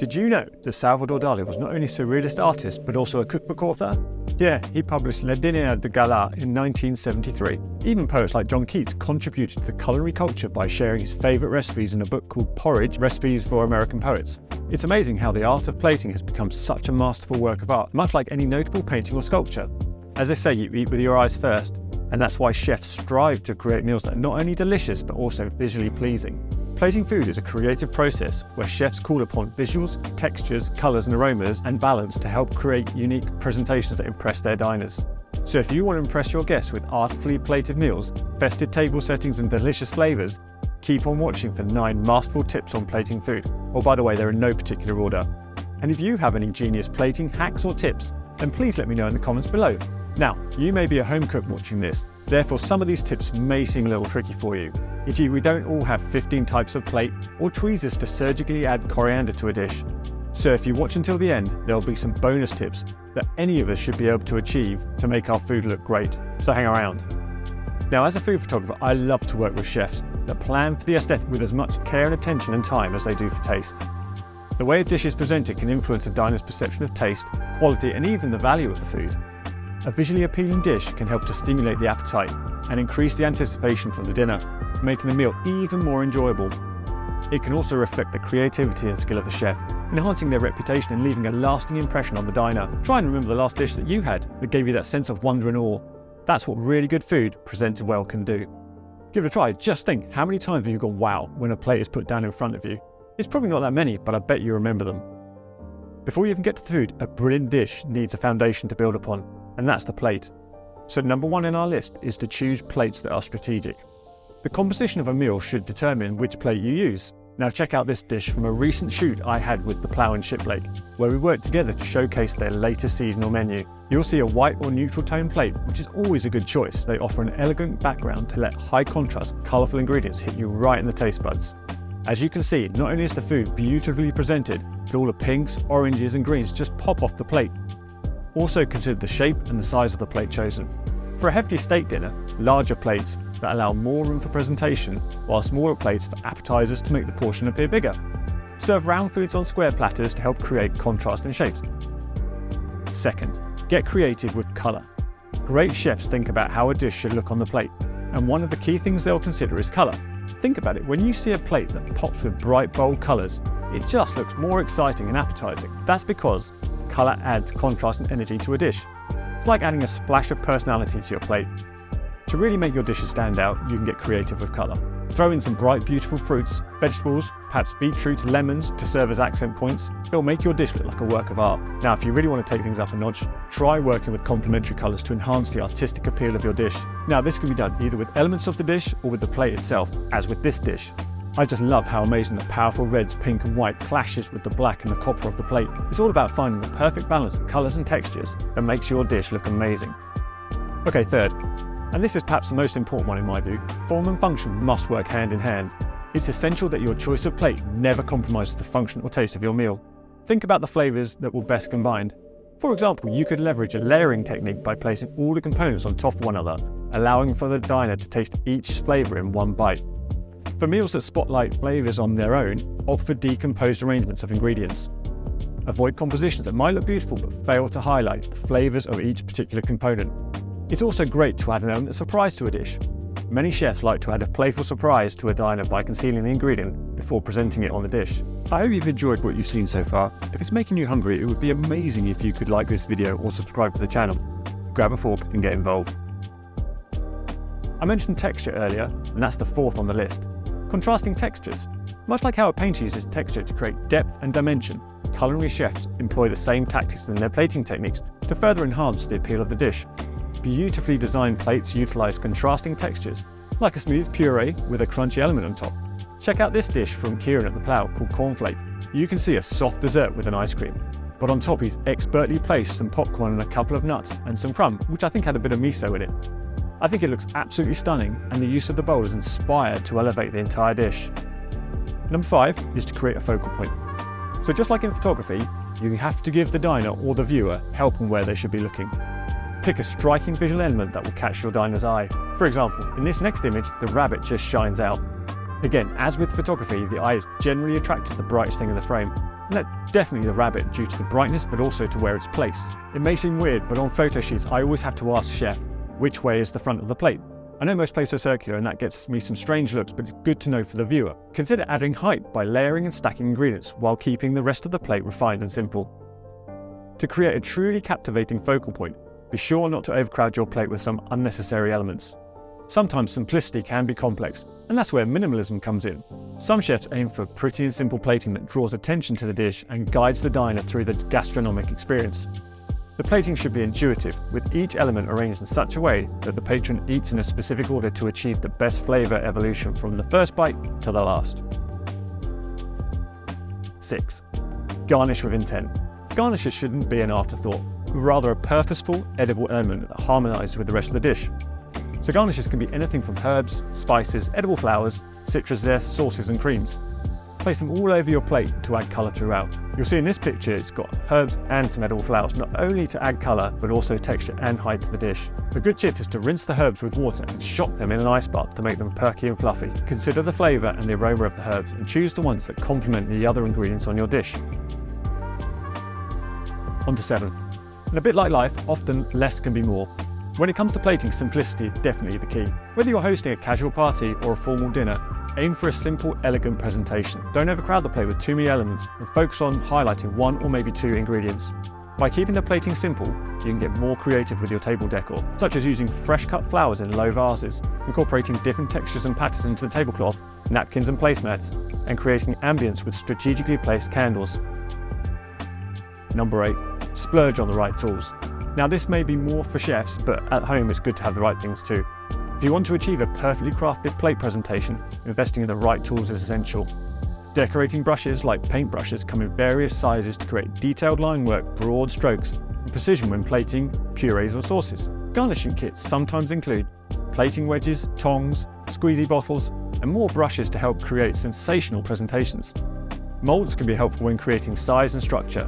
Did you know that Salvador Dali was not only a surrealist artist, but also a cookbook author? Yeah, he published Le Dîner de Gala in 1973. Even poets like John Keats contributed to the culinary culture by sharing his favourite recipes in a book called Porridge, Recipes for American Poets. It's amazing how the art of plating has become such a masterful work of art, much like any notable painting or sculpture. As they say, you eat with your eyes first, and that's why chefs strive to create meals that are not only delicious, but also visually pleasing. Plating food is a creative process where chefs call upon visuals, textures, colours and aromas and balance to help create unique presentations that impress their diners. So if you want to impress your guests with artfully plated meals, festive table settings and delicious flavours, keep on watching for 9 masterful tips on plating food. Oh, by the way, they're in no particular order. And if you have any genius plating hacks or tips, then please let me know in the comments below. Now, you may be a home cook watching this, therefore some of these tips may seem a little tricky for you. E.g., we don't all have 15 types of plate or tweezers to surgically add coriander to a dish. So if you watch until the end, there'll be some bonus tips that any of us should be able to achieve to make our food look great, so hang around. Now, as a food photographer, I love to work with chefs that plan for the aesthetic with as much care and attention and time as they do for taste. The way a dish is presented can influence a diner's perception of taste, quality and even the value of the food. A visually appealing dish can help to stimulate the appetite and increase the anticipation for the dinner, making the meal even more enjoyable. It can also reflect the creativity and skill of the chef, enhancing their reputation and leaving a lasting impression on the diner. Try and remember the last dish that you had that gave you that sense of wonder and awe. That's what really good food presented well can do. Give it a try. Just think, how many times have you gone wow when a plate is put down in front of you? It's probably not that many, but I bet you remember them. Before you even get to the food, a brilliant dish needs a foundation to build upon, and that's the plate. So number 1 in our list is to choose plates that are strategic. The composition of a meal should determine which plate you use. Now check out this dish from a recent shoot I had with the Plough and Shiplake, where we worked together to showcase their latest seasonal menu. You'll see a white or neutral tone plate, which is always a good choice. They offer an elegant background to let high contrast, colourful ingredients hit you right in the taste buds. As you can see, not only is the food beautifully presented, but all the pinks, oranges and greens just pop off the plate. Also consider the shape and the size of the plate chosen. For a hefty steak dinner, larger plates that allow more room for presentation, while smaller plates for appetizers to make the portion appear bigger. Serve round foods on square platters to help create contrast in shapes. Second, get creative with colour. Great chefs think about how a dish should look on the plate, and one of the key things they'll consider is colour. Think about it, when you see a plate that pops with bright, bold colours, it just looks more exciting and appetising. That's because colour adds contrast and energy to a dish. It's like adding a splash of personality to your plate. To really make your dishes stand out, you can get creative with colour. Throw in some bright, beautiful fruits, vegetables, perhaps beetroot, lemons to serve as accent points. It'll make your dish look like a work of art. Now, if you really want to take things up a notch, try working with complementary colours to enhance the artistic appeal of your dish. Now, this can be done either with elements of the dish or with the plate itself, as with this dish. I just love how amazing the powerful reds, pink and white clashes with the black and the copper of the plate. It's all about finding the perfect balance of colours and textures that makes your dish look amazing. Okay, third, and this is perhaps the most important one in my view, form and function must work hand in hand. It's essential that your choice of plate never compromises the function or taste of your meal. Think about the flavours that will best combine. For example, you could leverage a layering technique by placing all the components on top of one another, allowing for the diner to taste each flavour in one bite. For meals that spotlight flavours on their own, opt for decomposed arrangements of ingredients. Avoid compositions that might look beautiful but fail to highlight the flavours of each particular component. It's also great to add an element of surprise to a dish. Many chefs like to add a playful surprise to a diner by concealing the ingredient before presenting it on the dish. I hope you've enjoyed what you've seen so far. If it's making you hungry, it would be amazing if you could like this video or subscribe to the channel. Grab a fork and get involved. I mentioned texture earlier, and that's the 4th on the list. Contrasting textures. Much like how a painter uses texture to create depth and dimension, culinary chefs employ the same tactics in their plating techniques to further enhance the appeal of the dish. Beautifully designed plates utilise contrasting textures, like a smooth puree with a crunchy element on top. Check out this dish from Kieran at the Plough called Cornflake. You can see a soft dessert with an ice cream, but on top he's expertly placed some popcorn and a couple of nuts and some crumb, which I think had a bit of miso in it. I think it looks absolutely stunning, and the use of the bowl is inspired to elevate the entire dish. Number 5 is to create a focal point. So just like in photography, you have to give the diner or the viewer help on where they should be looking. Pick a striking visual element that will catch your diner's eye. For example, in this next image, the rabbit just shines out. Again, as with photography, the eye is generally attracted to the brightest thing in the frame. And that's definitely the rabbit due to the brightness but also to where it's placed. It may seem weird, but on photo sheets I always have to ask chef which way is the front of the plate. I know most plates are circular and that gets me some strange looks, but it's good to know for the viewer. Consider adding height by layering and stacking ingredients while keeping the rest of the plate refined and simple. To create a truly captivating focal point, be sure not to overcrowd your plate with some unnecessary elements. Sometimes simplicity can be complex, and that's where minimalism comes in. Some chefs aim for pretty and simple plating that draws attention to the dish and guides the diner through the gastronomic experience. The plating should be intuitive, with each element arranged in such a way that the patron eats in a specific order to achieve the best flavour evolution from the first bite to the last. 6. Garnish with intent. Garnishes shouldn't be an afterthought, but rather a purposeful, edible element that harmonises with the rest of the dish. So garnishes can be anything from herbs, spices, edible flowers, citrus zest, sauces and creams. Place them all over your plate to add colour throughout. You'll see in this picture it's got herbs and some edible flowers, not only to add colour but also texture and height to the dish. A good tip is to rinse the herbs with water and shock them in an ice bath to make them perky and fluffy. Consider the flavour and the aroma of the herbs and choose the ones that complement the other ingredients on your dish. On to 7. And a bit like life, often less can be more. When it comes to plating, simplicity is definitely the key. Whether you're hosting a casual party or a formal dinner, aim for a simple, elegant presentation. Don't overcrowd the plate with too many elements and focus on highlighting 1 or maybe 2 ingredients. By keeping the plating simple, you can get more creative with your table decor, such as using fresh cut flowers in low vases, incorporating different textures and patterns into the tablecloth, napkins and placemats, and creating ambience with strategically placed candles. Number 8. Splurge on the right tools. Now this may be more for chefs, but at home it's good to have the right things too. If you want to achieve a perfectly crafted plate presentation, investing in the right tools is essential. Decorating brushes like paint brushes come in various sizes to create detailed line work, broad strokes, and precision when plating purees or sauces. Garnishing kits sometimes include plating wedges, tongs, squeezy bottles, and more brushes to help create sensational presentations. Moulds can be helpful when creating size and structure,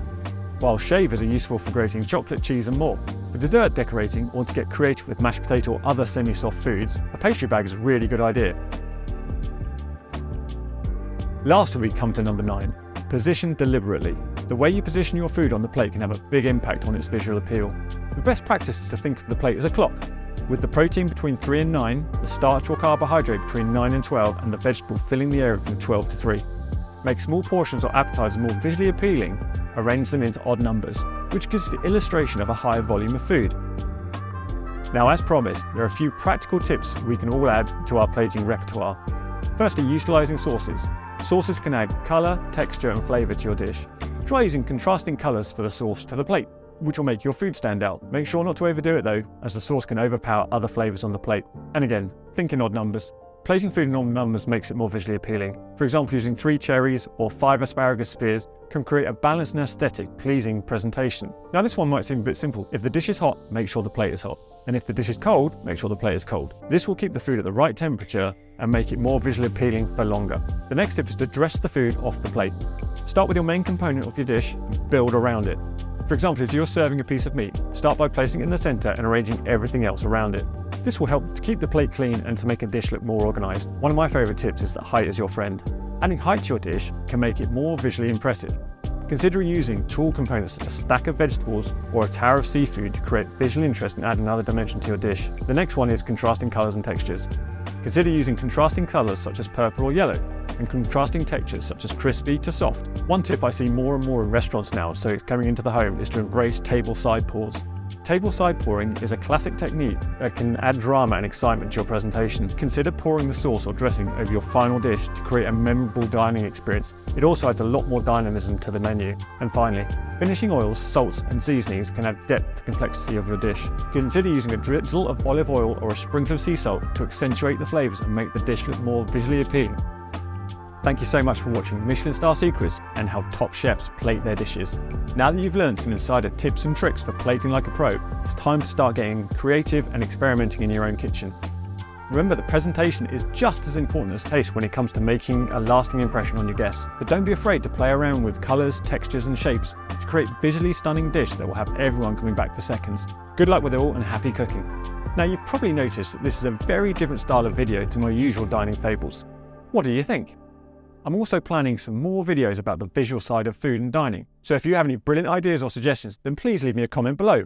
while shavers are useful for grating chocolate, cheese and more. For dessert decorating or to get creative with mashed potato or other semi-soft foods, a pastry bag is a really good idea. Lastly, we come to number 9. Position deliberately. The way you position your food on the plate can have a big impact on its visual appeal. The best practice is to think of the plate as a clock, with the protein between 3 and 9, the starch or carbohydrate between 9 and 12, and the vegetable filling the area from 12 to 3. Make small portions or appetizers more visually appealing. Arrange them into odd numbers, which gives the illustration of a high volume of food. Now, as promised, there are a few practical tips we can all add to our plating repertoire. Firstly, utilising sauces. Sauces can add colour, texture and flavour to your dish. Try using contrasting colours for the sauce to the plate, which will make your food stand out. Make sure not to overdo it though, as the sauce can overpower other flavours on the plate. And again, think in odd numbers. Plating food in odd numbers makes it more visually appealing. For example, using 3 cherries or 5 asparagus spears can create a balanced and aesthetic, pleasing presentation. Now this one might seem a bit simple. If the dish is hot, make sure the plate is hot. And if the dish is cold, make sure the plate is cold. This will keep the food at the right temperature and make it more visually appealing for longer. The next tip is to dress the food off the plate. Start with your main component of your dish and build around it. For example, if you're serving a piece of meat, start by placing it in the centre and arranging everything else around it. This will help to keep the plate clean and to make a dish look more organised. One of my favourite tips is that height is your friend. Adding height to your dish can make it more visually impressive. Consider using tool components such as a stack of vegetables or a tower of seafood to create visual interest and add another dimension to your dish. The next one is contrasting colours and textures. Consider using contrasting colours such as purple or yellow, and contrasting textures such as crispy to soft. One tip I see more and more in restaurants now, so it's coming into the home, is to embrace table-side pours. Table-side pouring is a classic technique that can add drama and excitement to your presentation. Consider pouring the sauce or dressing over your final dish to create a memorable dining experience. It also adds a lot more dynamism to the menu. And finally, finishing oils, salts and seasonings can add depth to the complexity of your dish. Consider using a drizzle of olive oil or a sprinkle of sea salt to accentuate the flavours and make the dish look more visually appealing. Thank you so much for watching Michelin-star Secrets and how top chefs plate their dishes. Now that you've learned some insider tips and tricks for plating like a pro, it's time to start getting creative and experimenting in your own kitchen. Remember that presentation is just as important as taste when it comes to making a lasting impression on your guests. But don't be afraid to play around with colours, textures and shapes to create a visually stunning dish that will have everyone coming back for seconds. Good luck with it all and happy cooking. Now you've probably noticed that this is a very different style of video to my usual dining fables. What do you think? I'm also planning some more videos about the visual side of food and dining, so if you have any brilliant ideas or suggestions, then please leave me a comment below.